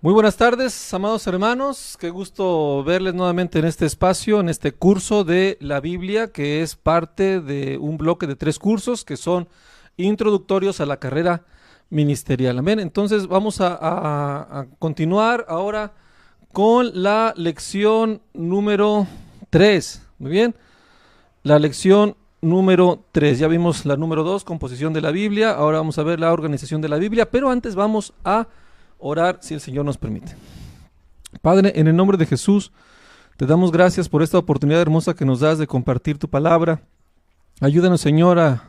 Muy buenas tardes, amados hermanos. Qué gusto verles nuevamente en este espacio, en este curso de la Biblia, que es parte de un bloque de 3 cursos que son introductorios a la carrera ministerial. Amén. Entonces vamos a continuar ahora con la lección número 3. Muy bien. La lección número 3. Ya vimos la número 2, composición de la Biblia. Ahora vamos a ver la organización de la Biblia, pero antes vamos a orar si el Señor nos permite. Padre, en el nombre de Jesús, te damos gracias por esta oportunidad hermosa que nos das de compartir tu palabra. Ayúdanos, Señor, a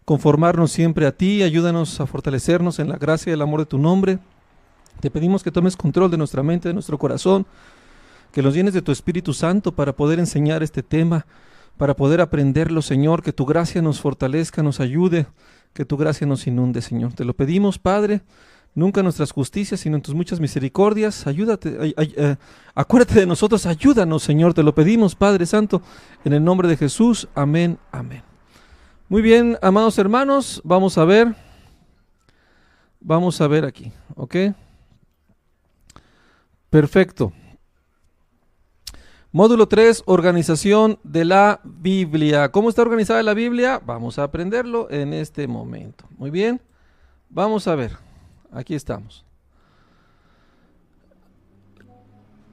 conformarnos siempre a ti. Ayúdanos a fortalecernos en la gracia y el amor de tu nombre. Te pedimos que tomes control de nuestra mente, de nuestro corazón, que nos llenes de tu Espíritu Santo para poder enseñar este tema, para poder aprenderlo, Señor, que tu gracia nos fortalezca, nos ayude, que tu gracia nos inunde, Señor. Te lo pedimos, Padre. Nunca nuestras justicias, sino en tus muchas misericordias. Acuérdate de nosotros, ayúdanos, Señor. Te lo pedimos, Padre Santo, en el nombre de Jesús. Amén, amén. Muy bien, amados hermanos, vamos a ver aquí, ¿ok? Perfecto. Módulo 3, organización de la Biblia. ¿Cómo está organizada la Biblia? Vamos a aprenderlo en este momento. Muy bien, vamos a ver. Aquí estamos.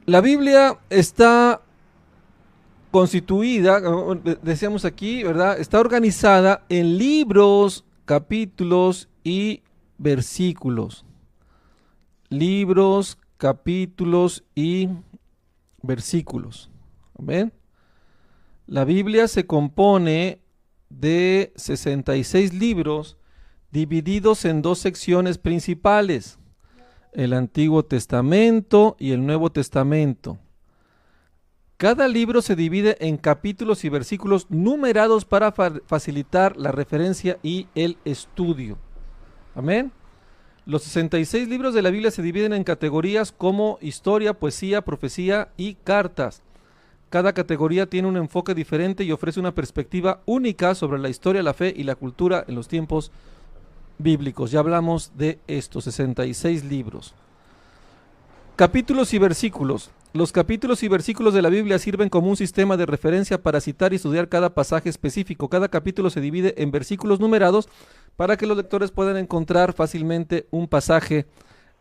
La Biblia está constituida, decíamos aquí, ¿verdad? Está organizada en libros, capítulos y versículos. Libros, capítulos y versículos. ¿Ven? La Biblia se compone de 66 libros divididos en 2 secciones principales, el Antiguo Testamento y el Nuevo Testamento. Cada libro se divide en capítulos y versículos numerados para facilitar la referencia y el estudio. Amén. Los 66 libros de la Biblia se dividen en categorías como historia, poesía, profecía y cartas. Cada categoría tiene un enfoque diferente y ofrece una perspectiva única sobre la historia, la fe y la cultura en los tiempos bíblicos. Ya hablamos de estos 66 libros. Capítulos y versículos. Los capítulos y versículos de la Biblia sirven como un sistema de referencia para citar y estudiar cada pasaje específico. Cada capítulo se divide en versículos numerados para que los lectores puedan encontrar fácilmente un pasaje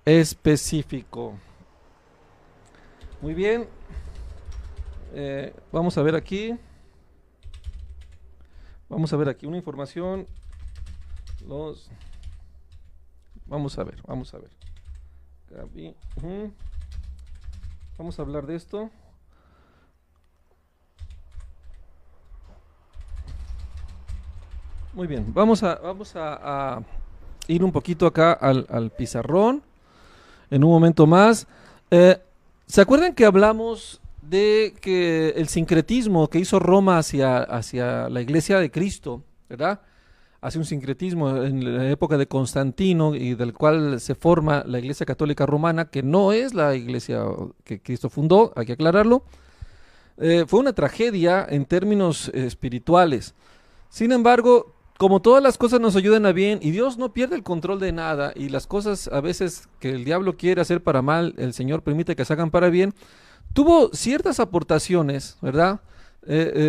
específico. Muy bien. Vamos a ver aquí. Vamos a ver aquí una información. Vamos a ver. Vamos a hablar de esto. Muy bien, vamos a ir un poquito acá al pizarrón en un momento más. ¿Se acuerdan que hablamos de que el sincretismo que hizo Roma hacia la iglesia de Cristo, ¿verdad? Hace un sincretismo en la época de Constantino y del cual se forma la Iglesia Católica Romana, que no es la iglesia que Cristo fundó, hay que aclararlo. Fue una tragedia en términos espirituales. Sin embargo, como todas las cosas nos ayudan a bien y Dios no pierde el control de nada y las cosas a veces que el diablo quiere hacer para mal, el Señor permite que se hagan para bien, tuvo ciertas aportaciones, ¿verdad?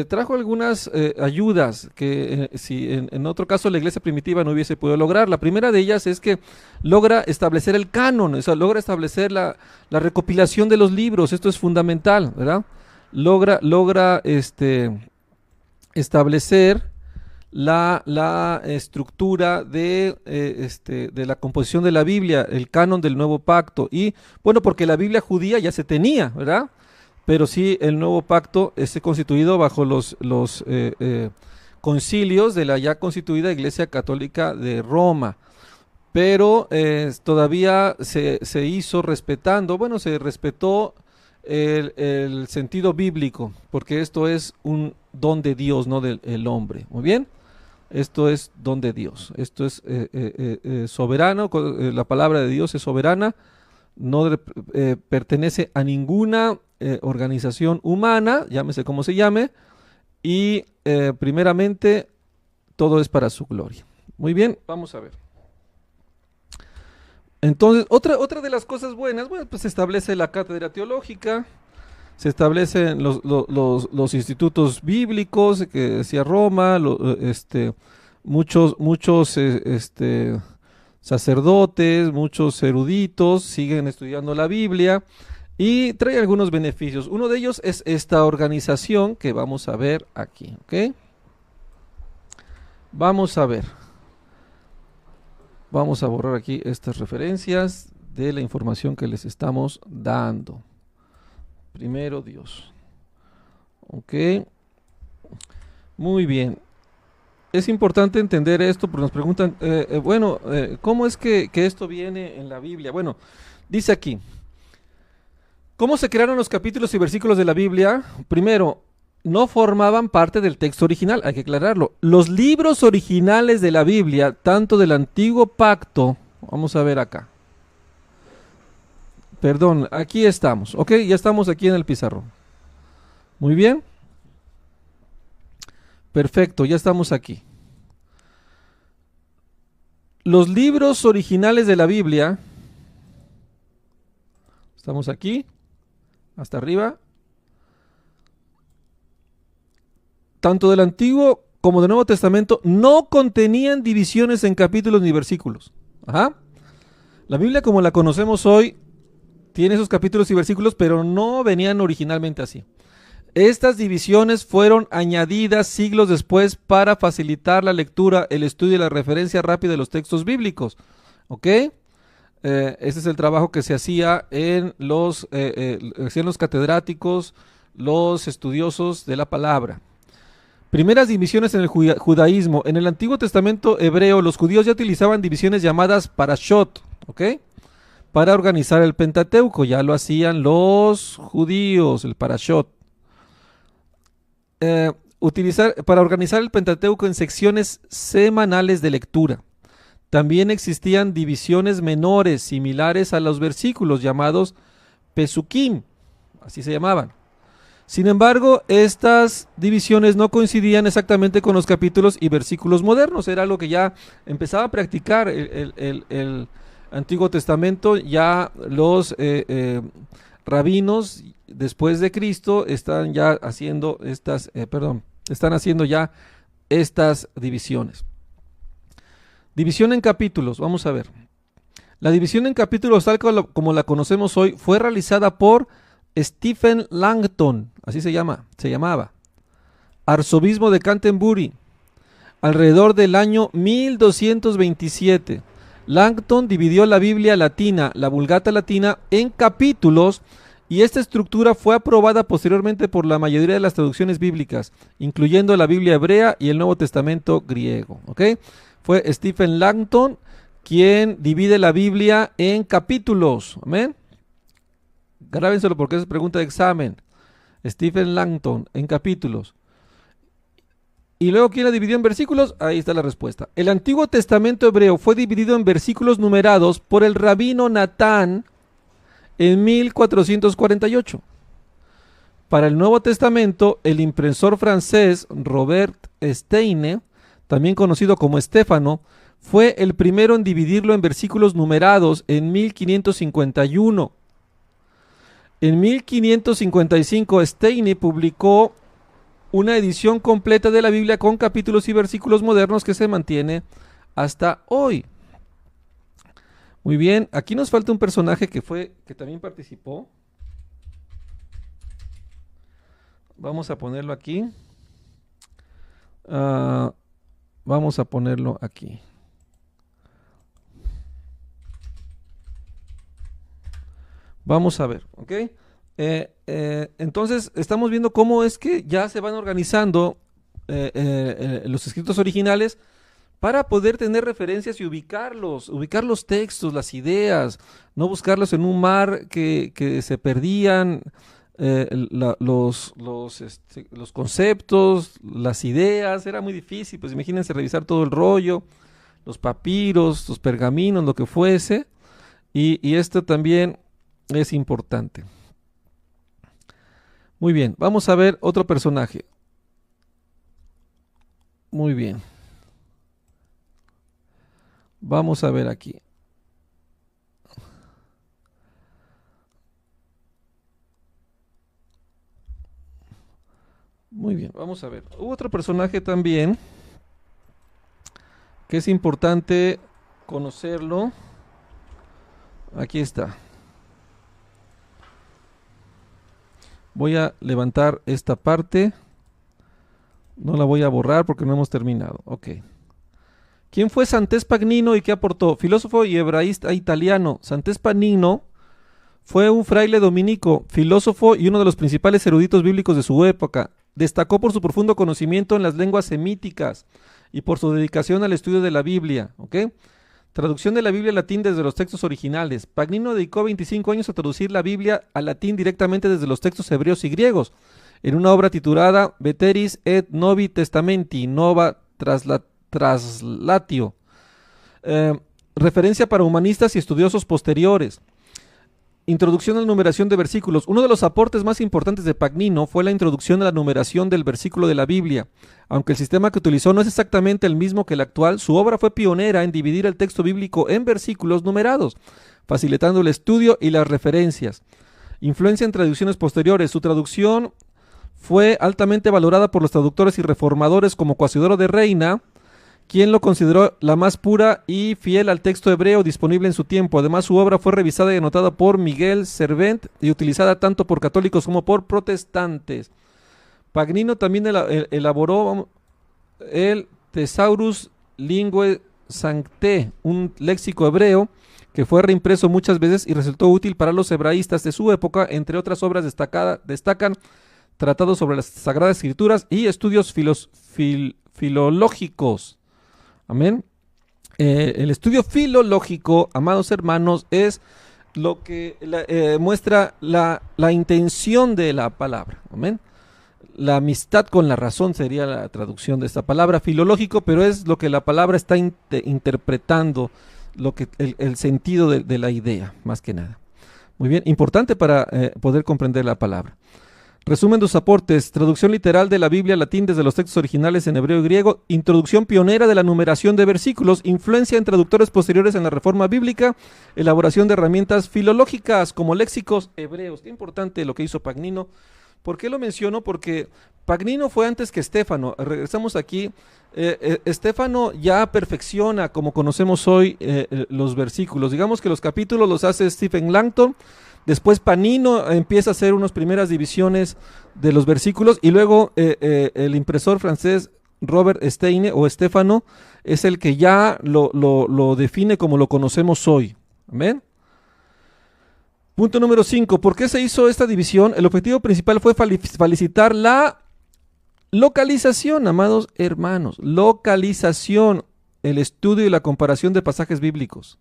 Trajo algunas ayudas que si en otro caso la iglesia primitiva no hubiese podido lograr. La primera de ellas es que logra establecer el canon, o sea, logra establecer la recopilación de los libros. Esto es fundamental, ¿verdad? Logra establecer la estructura de la composición de la Biblia, el canon del Nuevo Pacto. Y bueno, porque la Biblia judía ya se tenía, ¿verdad? Pero sí el nuevo pacto es constituido bajo los concilios de la ya constituida Iglesia Católica de Roma. Pero todavía se hizo respetando, bueno, se respetó el sentido bíblico, porque esto es un don de Dios, no del hombre. Muy bien, esto es don de Dios, esto es soberano, la palabra de Dios es soberana, no pertenece a ninguna organización humana, llámese como se llame, y primeramente todo es para su gloria. Muy bien, vamos a ver. Entonces, otra de las cosas buenas, bueno, pues se establece la cátedra teológica, se establecen los institutos bíblicos que decía Roma, muchos sacerdotes, muchos eruditos siguen estudiando la Biblia y trae algunos beneficios. Uno de ellos es esta organización que vamos a ver aquí, ¿ok? Vamos a ver. Vamos a borrar aquí estas referencias de la información que les estamos dando. Primero Dios. Ok. Muy bien. Es importante entender esto porque nos preguntan, ¿cómo es que esto viene en la Biblia? Bueno, dice aquí, ¿cómo se crearon los capítulos y versículos de la Biblia? Primero, no formaban parte del texto original, hay que aclararlo. Los libros originales de la Biblia, tanto del Antiguo Pacto, vamos a ver acá. Perdón, aquí estamos, ok, ya estamos aquí en el pizarrón. Muy bien. Perfecto, ya estamos aquí. Los libros originales de la Biblia, estamos aquí, hasta arriba, tanto del Antiguo como del Nuevo Testamento, no contenían divisiones en capítulos ni versículos. Ajá. La Biblia como la conocemos hoy tiene esos capítulos y versículos, pero no venían originalmente así. Estas divisiones fueron añadidas siglos después para facilitar la lectura, el estudio y la referencia rápida de los textos bíblicos. ¿Ok? Ese es el trabajo que se hacía en hacían los catedráticos, los estudiosos de la palabra. Primeras divisiones en el judaísmo. En el Antiguo Testamento hebreo, los judíos ya utilizaban divisiones llamadas parashot, ¿ok? Para organizar el Pentateuco. Ya lo hacían los judíos, el parashot. Para organizar el Pentateuco en secciones semanales de lectura. También existían divisiones menores similares a los versículos llamados pesukim, así se llamaban. Sin embargo, estas divisiones no coincidían exactamente con los capítulos y versículos modernos. Era algo que ya empezaba a practicar el Antiguo Testamento. Ya los rabinos después de Cristo están ya haciendo están haciendo ya estas divisiones. División en capítulos, vamos a ver. La división en capítulos, tal como la conocemos hoy, fue realizada por Stephen Langton, así se llamaba, arzobispo de Canterbury, alrededor del año 1227. Langton dividió la Biblia latina, la Vulgata latina, en capítulos y esta estructura fue aprobada posteriormente por la mayoría de las traducciones bíblicas, incluyendo la Biblia hebrea y el Nuevo Testamento griego. ¿Okay? Fue Stephen Langton quien divide la Biblia en capítulos. Amén. Grábenselo porque es pregunta de examen. Stephen Langton en capítulos. Y luego, ¿quién la dividió en versículos? Ahí está la respuesta. El Antiguo Testamento hebreo fue dividido en versículos numerados por el rabino Natán en 1448. Para el Nuevo Testamento, el impresor francés Robert Steine, también conocido como Estéfano, fue el primero en dividirlo en versículos numerados en 1551. En 1555, Steine publicó una edición completa de la Biblia con capítulos y versículos modernos que se mantiene hasta hoy. Muy bien, aquí nos falta un personaje que también participó. Vamos a ponerlo aquí. Vamos a ponerlo aquí. Vamos a ver, ¿ok? Entonces estamos viendo cómo es que ya se van organizando los escritos originales para poder tener referencias y ubicar los textos, las ideas, no buscarlos en un mar que se perdían los conceptos, las ideas, era muy difícil. Pues imagínense revisar todo el rollo, los papiros, los pergaminos, lo que fuese, y esto también es importante. Muy bien, vamos a ver otro personaje. Muy bien. Vamos a ver aquí. Muy bien, vamos a ver. Hubo otro personaje también que es importante conocerlo. Aquí está. Voy a levantar esta parte. No la voy a borrar porque no hemos terminado. Ok. ¿Quién fue Santés Pagnino y qué aportó? Filósofo y hebraísta italiano. Santés Pagnino fue un fraile dominico, filósofo y uno de los principales eruditos bíblicos de su época. Destacó por su profundo conocimiento en las lenguas semíticas y por su dedicación al estudio de la Biblia. ¿Ok? Traducción de la Biblia al latín desde los textos originales. Pagnino dedicó 25 años a traducir la Biblia al latín directamente desde los textos hebreos y griegos, en una obra titulada Veteris et Novi Testamenti, Nova Traslatio, referencia para humanistas y estudiosos posteriores. Introducción a la numeración de versículos. Uno de los aportes más importantes de Pagnino fue la introducción a la numeración del versículo de la Biblia. Aunque el sistema que utilizó no es exactamente el mismo que el actual, su obra fue pionera en dividir el texto bíblico en versículos numerados, facilitando el estudio y las referencias. Influencia en traducciones posteriores. Su traducción fue altamente valorada por los traductores y reformadores como Cassiodoro de Reina, quien lo consideró la más pura y fiel al texto hebreo disponible en su tiempo. Además, su obra fue revisada y anotada por Miguel Servent y utilizada tanto por católicos como por protestantes. Pagnino también elaboró el Thesaurus Linguae Sanctae, un léxico hebreo que fue reimpreso muchas veces y resultó útil para los hebraístas de su época. Entre otras obras destacan tratados sobre las Sagradas Escrituras y estudios filológicos. Amén. El estudio filológico, amados hermanos, es lo que muestra la intención de la palabra. Amén. La amistad con la razón sería la traducción de esta palabra, filológico, pero es lo que la palabra está interpretando, lo que el sentido de la idea, más que nada. Muy bien, importante para poder comprender la palabra. Resumen de sus aportes: traducción literal de la Biblia al latín desde los textos originales en hebreo y griego, introducción pionera de la numeración de versículos, influencia en traductores posteriores en la reforma bíblica, elaboración de herramientas filológicas como léxicos hebreos. Qué importante lo que hizo Pagnino. ¿Por qué lo menciono? Porque Pagnino fue antes que Estéfano. Regresamos aquí. Estéfano ya perfecciona, como conocemos hoy, los versículos. Digamos que los capítulos los hace Stephen Langton. Después Pagnino empieza a hacer unas primeras divisiones de los versículos y luego el impresor francés Robert Steine o Estéfano es el que ya lo define como lo conocemos hoy. Amén. Punto número 5. ¿Por qué se hizo esta división? El objetivo principal fue facilitar la localización, amados hermanos. Localización, el estudio y la comparación de pasajes bíblicos.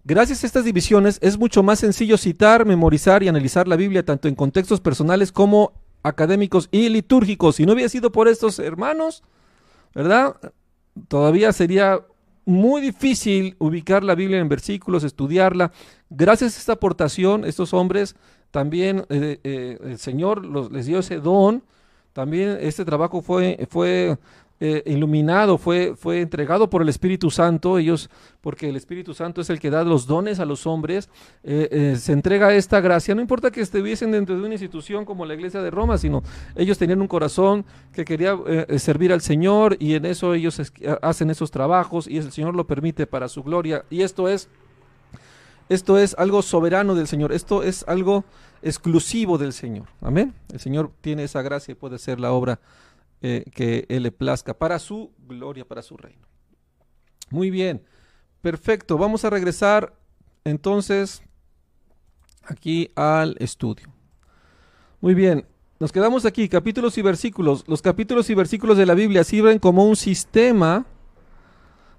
Gracias a estas divisiones es mucho más sencillo citar, memorizar y analizar la Biblia tanto en contextos personales como académicos y litúrgicos. Si no hubiera sido por estos hermanos, ¿verdad? Todavía sería muy difícil ubicar la Biblia en versículos, estudiarla. Gracias a esta aportación, estos hombres, también el Señor les dio ese don. También este trabajo fue iluminado, fue entregado por el Espíritu Santo. Ellos, porque el Espíritu Santo es el que da los dones a los hombres, se entrega esta gracia. No importa que estuviesen dentro de una institución como la Iglesia de Roma, sino ellos tenían un corazón que quería servir al Señor, y en eso ellos hacen esos trabajos y el Señor lo permite para su gloria. Y esto es algo soberano del Señor, esto es algo exclusivo del Señor. Amén. El Señor tiene esa gracia y puede hacer la obra que Él le plazca para su gloria, para su reino. Muy bien, perfecto. Vamos a regresar entonces aquí al estudio. Muy bien, nos quedamos aquí, capítulos y versículos. Los capítulos y versículos de la Biblia sirven como un sistema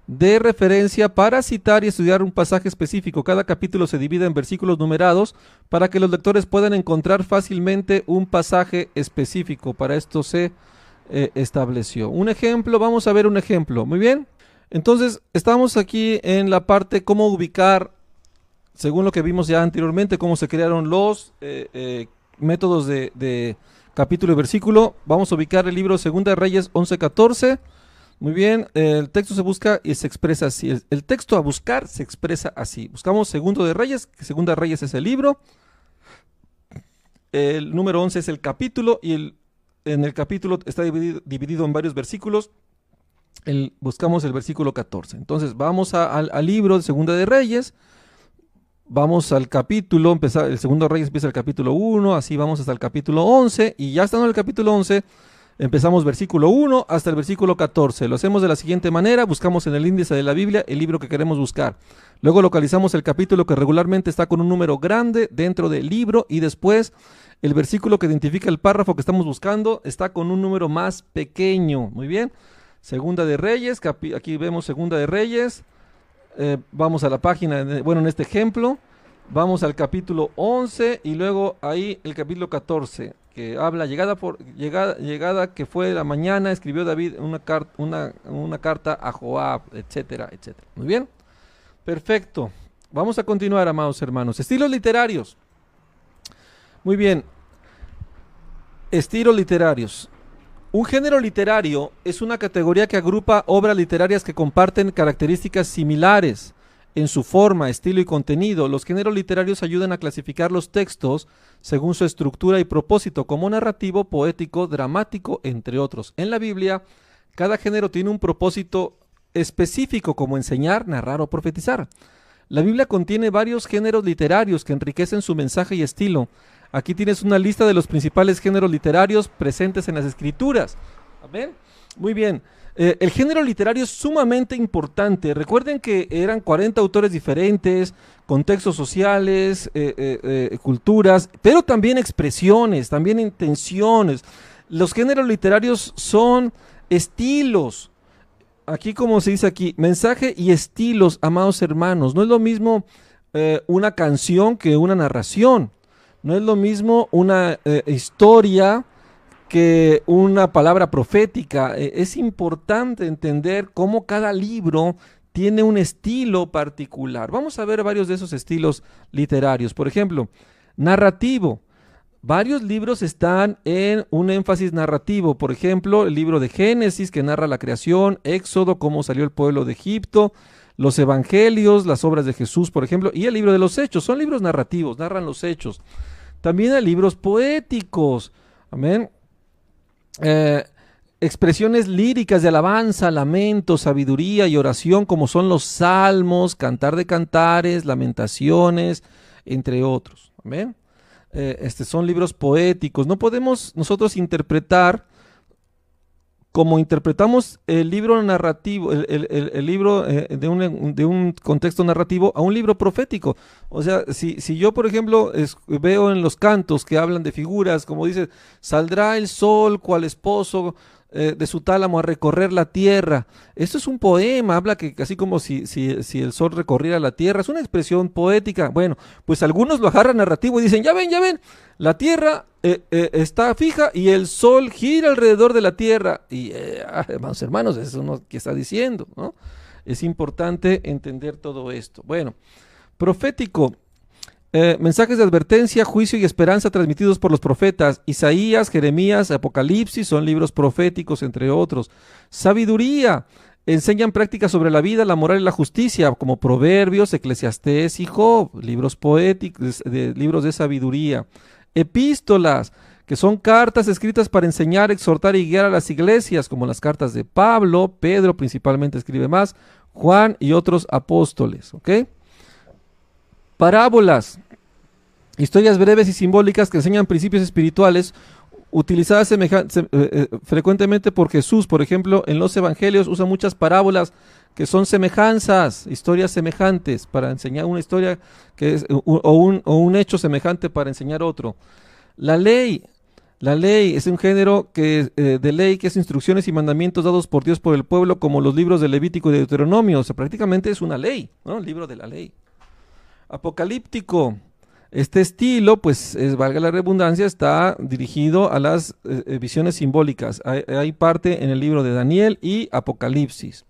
de referencia para citar y estudiar un pasaje específico. Cada capítulo se divide en versículos numerados para que los lectores puedan encontrar fácilmente un pasaje específico. Para esto se estableció un ejemplo. Vamos a ver un ejemplo. Muy bien, entonces estamos aquí en la parte cómo ubicar, según lo que vimos ya anteriormente, cómo se crearon los métodos de capítulo y versículo. Vamos a ubicar el libro 2 de Reyes 11:14. Muy bien, el texto se busca y se expresa así. El texto a buscar se expresa así. Buscamos 2 de Reyes, que 2 de Reyes es el libro. El número 11 es el capítulo y el en el capítulo está dividido en varios versículos. Buscamos el versículo 14. Entonces vamos al libro de Segunda de Reyes. Vamos al capítulo, el Segundo Reyes empieza el capítulo 1, así vamos hasta el capítulo 11, y ya estando en el capítulo 11, empezamos versículo 1 hasta el versículo 14. Lo hacemos de la siguiente manera: buscamos en el índice de la Biblia el libro que queremos buscar. Luego localizamos el capítulo que regularmente está con un número grande dentro del libro, y después el versículo que identifica el párrafo que estamos buscando está con un número más pequeño. Muy bien. Segunda de Reyes, aquí vemos Segunda de Reyes. Vamos a la página, en este ejemplo, vamos al capítulo 11 y luego ahí el capítulo 14, que habla llegada que fue la mañana, escribió David una carta a Joab, etcétera, etcétera. Muy bien, perfecto. Vamos a continuar, amados hermanos. Estilos literarios. Muy bien, estilos literarios. Un género literario es una categoría que agrupa obras literarias que comparten características similares en su forma, estilo y contenido. Los géneros literarios ayudan a clasificar los textos según su estructura y propósito, como narrativo, poético, dramático, entre otros. En la Biblia, cada género tiene un propósito específico, como enseñar, narrar o profetizar. La Biblia contiene varios géneros literarios que enriquecen su mensaje y estilo. Aquí tienes una lista de los principales géneros literarios presentes en las Escrituras. ¿Amén? Muy bien. El género literario es sumamente importante. Recuerden que eran 40 autores diferentes, contextos sociales, culturas, pero también expresiones, también intenciones. Los géneros literarios son estilos. Aquí, como se dice aquí, mensaje y estilos, amados hermanos. No es lo mismo una canción que una narración. No es lo mismo una historia que una palabra profética. Es importante entender cómo cada libro tiene un estilo particular. Vamos a ver varios de esos estilos literarios. Por ejemplo, narrativo. Varios libros están en un énfasis narrativo. Por ejemplo, el libro de Génesis, que narra la creación, Éxodo, cómo salió el pueblo de Egipto, los evangelios, las obras de Jesús, por ejemplo, y el libro de los Hechos. Son libros narrativos, narran los hechos. También hay libros poéticos, amén. Expresiones líricas de alabanza, lamento, sabiduría y oración, como son los salmos, cantar de cantares, lamentaciones, entre otros. Amén. Son libros poéticos. No podemos nosotros interpretar como interpretamos el libro narrativo, el libro de un contexto narrativo a un libro profético. O sea, si yo, por ejemplo, veo en los cantos que hablan de figuras, como dice, saldrá el sol cual esposo de su tálamo a recorrer la tierra. Esto es un poema, habla que así como si el sol recorriera la tierra, es una expresión poética. Bueno, pues algunos lo agarran narrativo y dicen, ya ven, la tierra está fija y el sol gira alrededor de la tierra. Y hermanos, eso no es lo que está diciendo, ¿no? Es importante entender todo esto. Bueno, profético. Mensajes de advertencia, juicio y esperanza transmitidos por los profetas. Isaías, Jeremías, Apocalipsis son libros proféticos, entre otros. Sabiduría. Enseñan prácticas sobre la vida, la moral y la justicia, como Proverbios, Eclesiastés y Job. Libros poéticos, libros de sabiduría. Epístolas, que son cartas escritas para enseñar, exhortar y guiar a las iglesias, como las cartas de Pablo, Pedro principalmente escribe más, Juan y otros apóstoles. ¿Ok? Parábolas, historias breves y simbólicas que enseñan principios espirituales, utilizadas frecuentemente por Jesús. Por ejemplo, en los evangelios usa muchas parábolas que son semejanzas, historias semejantes para enseñar una historia que es, o un hecho semejante para enseñar otro. La ley es un género de ley que es instrucciones y mandamientos dados por Dios por el pueblo, como los libros de Levítico y de Deuteronomio. O sea, prácticamente es una ley, ¿no? El libro de la ley. Apocalíptico. Este estilo, pues, valga la redundancia, está dirigido a las visiones simbólicas. Hay parte en el libro de Daniel y Apocalipsis.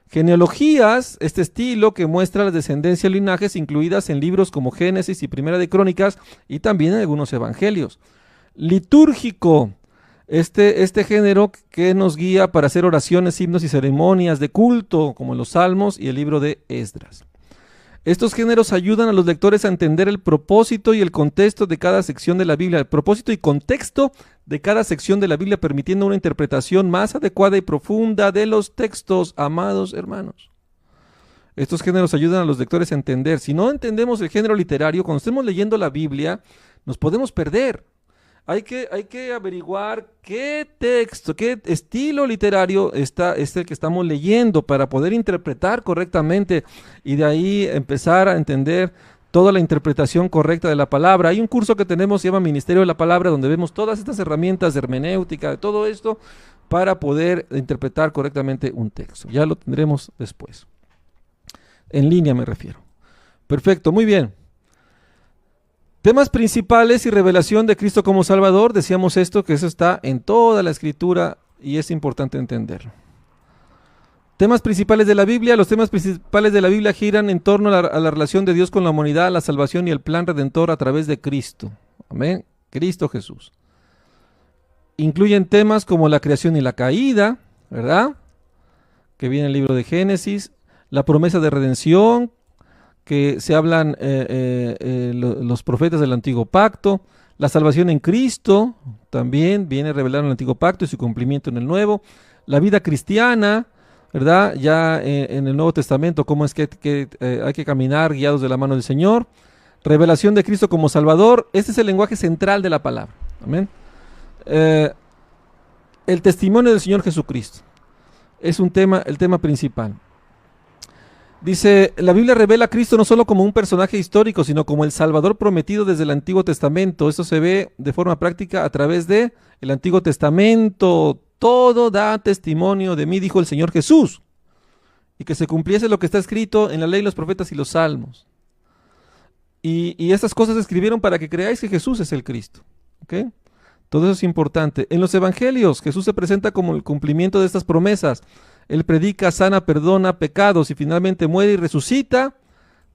Genealogías, este estilo que muestra la descendencia y linajes incluidas en libros como Génesis y Primera de Crónicas y también en algunos evangelios. Litúrgico, este género que nos guía para hacer oraciones, himnos y ceremonias de culto, como los Salmos y el libro de Esdras. Estos géneros ayudan a los lectores a entender el propósito y el contexto de cada sección de la Biblia, el propósito y contexto de cada sección de la Biblia, permitiendo una interpretación más adecuada y profunda de los textos, amados hermanos. Estos géneros ayudan a los lectores a entender. Si no entendemos el género literario, cuando estemos leyendo la Biblia, nos podemos perder. Hay que averiguar qué texto, qué estilo literario es el que estamos leyendo para poder interpretar correctamente y de ahí empezar a entender toda la interpretación correcta de la palabra. Hay un curso que tenemos, se llama Ministerio de la Palabra, donde vemos todas estas herramientas de hermenéutica, de todo esto, para poder interpretar correctamente un texto. Ya lo tendremos después. En línea me refiero. Perfecto, muy bien. Temas principales y revelación de Cristo como Salvador. Decíamos esto, que eso está en toda la Escritura y es importante entenderlo. Temas principales de la Biblia. Los temas principales de la Biblia giran en torno a la relación de Dios con la humanidad, la salvación y el plan redentor a través de Cristo. Amén. Cristo Jesús. Incluyen temas como la creación y la caída, ¿verdad? Que viene en el libro de Génesis. La promesa de redención, que se hablan los profetas del Antiguo Pacto, la salvación en Cristo, también viene revelado en el Antiguo Pacto y su cumplimiento en el Nuevo, la vida cristiana, ¿verdad? Ya en el Nuevo Testamento, cómo es que hay que caminar guiados de la mano del Señor, revelación de Cristo como Salvador. Este es el lenguaje central de la palabra, amén. El testimonio del Señor Jesucristo es el tema principal. Dice, la Biblia revela a Cristo no solo como un personaje histórico, sino como el Salvador prometido desde el Antiguo Testamento. Esto se ve de forma práctica a través de el Antiguo Testamento. Todo da testimonio de mí, dijo el Señor Jesús, y que se cumpliese lo que está escrito en la ley, los profetas y los salmos. Y estas cosas se escribieron para que creáis que Jesús es el Cristo. ¿Okay? Todo eso es importante. En los evangelios, Jesús se presenta como el cumplimiento de estas promesas. Él predica, sana, perdona pecados y finalmente muere y resucita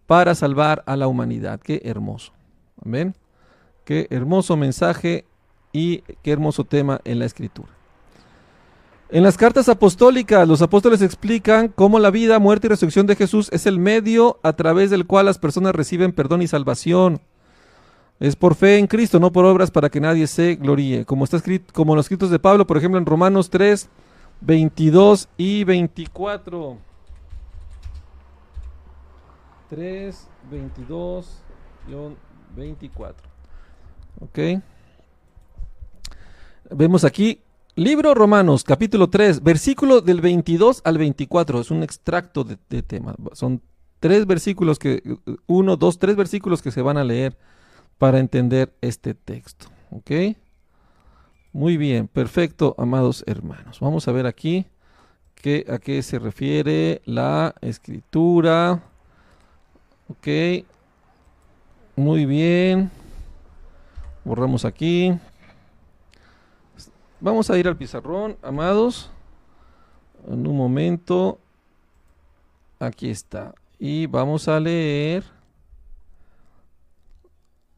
para salvar a la humanidad. Qué hermoso. Amén. Qué hermoso mensaje y qué hermoso tema en la Escritura. En las cartas apostólicas, los apóstoles explican cómo la vida, muerte y resurrección de Jesús es el medio a través del cual las personas reciben perdón y salvación. Es por fe en Cristo, no por obras, para que nadie se gloríe. Como está escrito, como en los escritos de Pablo, por ejemplo, en Romanos 3, 22 y 24. 3, 22, 24. Ok. Vemos aquí, libro Romanos, capítulo 3, versículo del 22 al 24. Es un extracto de tema. Son tres versículos tres versículos que se van a leer para entender este texto. Ok. Muy bien, perfecto, amados hermanos. Vamos a ver aquí a qué se refiere la Escritura. Ok, muy bien. Borramos aquí. Vamos a ir al pizarrón, amados. En un momento. Aquí está. Y vamos a leer.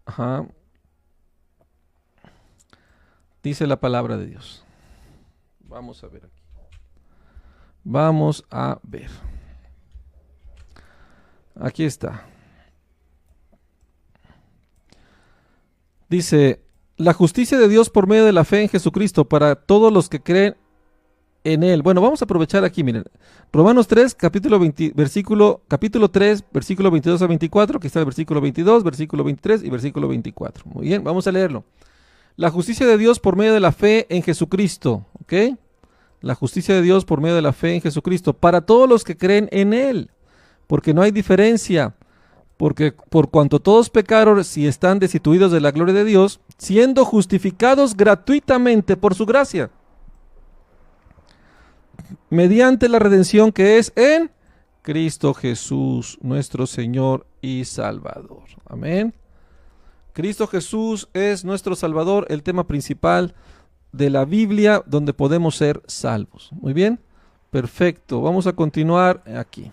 Ajá. Dice la palabra de Dios. Vamos a ver aquí. Vamos a ver. Aquí está. Dice, la justicia de Dios por medio de la fe en Jesucristo para todos los que creen en Él. Bueno, vamos a aprovechar aquí, miren. Romanos 3, capítulo 3, versículo 22 a 24, que está el versículo 22, versículo 23 y versículo 24. Muy bien, vamos a leerlo. La justicia de Dios por medio de la fe en Jesucristo, ¿ok? La justicia de Dios por medio de la fe en Jesucristo, para todos los que creen en Él, porque no hay diferencia, porque por cuanto todos pecaron y están destituidos de la gloria de Dios, siendo justificados gratuitamente por su gracia, mediante la redención que es en Cristo Jesús, nuestro Señor y Salvador. Amén. Cristo Jesús es nuestro Salvador, el tema principal de la Biblia donde podemos ser salvos. Muy bien, perfecto. Vamos a continuar aquí.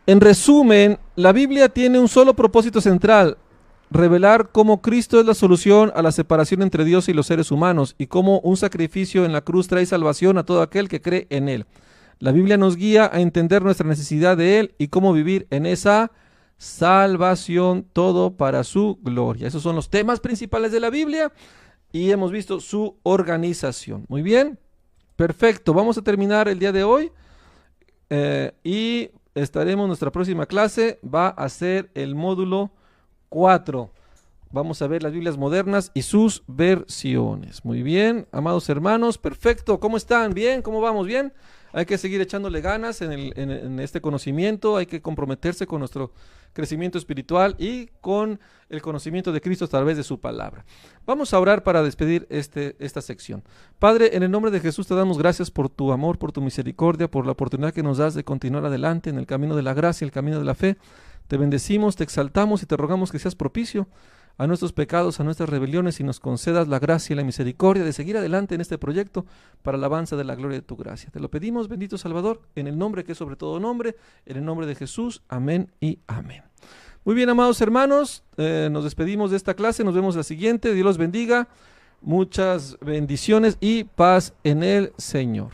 En resumen, la Biblia tiene un solo propósito central: revelar cómo Cristo es la solución a la separación entre Dios y los seres humanos y cómo un sacrificio en la cruz trae salvación a todo aquel que cree en Él. La Biblia nos guía a entender nuestra necesidad de Él y cómo vivir en esa salvación, todo para su gloria. Esos son los temas principales de la Biblia y hemos visto su organización. Muy bien, perfecto. Vamos a terminar el día de hoy y nuestra próxima clase va a ser el módulo 4. Vamos a ver las Biblias modernas y sus versiones. Muy bien, amados hermanos, perfecto. ¿Cómo están? ¿Bien? ¿Cómo vamos? ¿Bien? Hay que seguir echándole ganas en este conocimiento, hay que comprometerse con nuestro crecimiento espiritual y con el conocimiento de Cristo a través de su palabra. Vamos a orar para despedir esta sección. Padre, en el nombre de Jesús te damos gracias por tu amor, por tu misericordia, por la oportunidad que nos das de continuar adelante en el camino de la gracia, el camino de la fe. Te bendecimos, te exaltamos y te rogamos que seas propicio a nuestros pecados, a nuestras rebeliones y nos concedas la gracia y la misericordia de seguir adelante en este proyecto para la alabanza de la gloria de tu gracia. Te lo pedimos, bendito Salvador, en el nombre que es sobre todo nombre, en el nombre de Jesús. Amén y amén. Muy bien, amados hermanos, nos despedimos de esta clase, nos vemos la siguiente. Dios los bendiga, muchas bendiciones y paz en el Señor.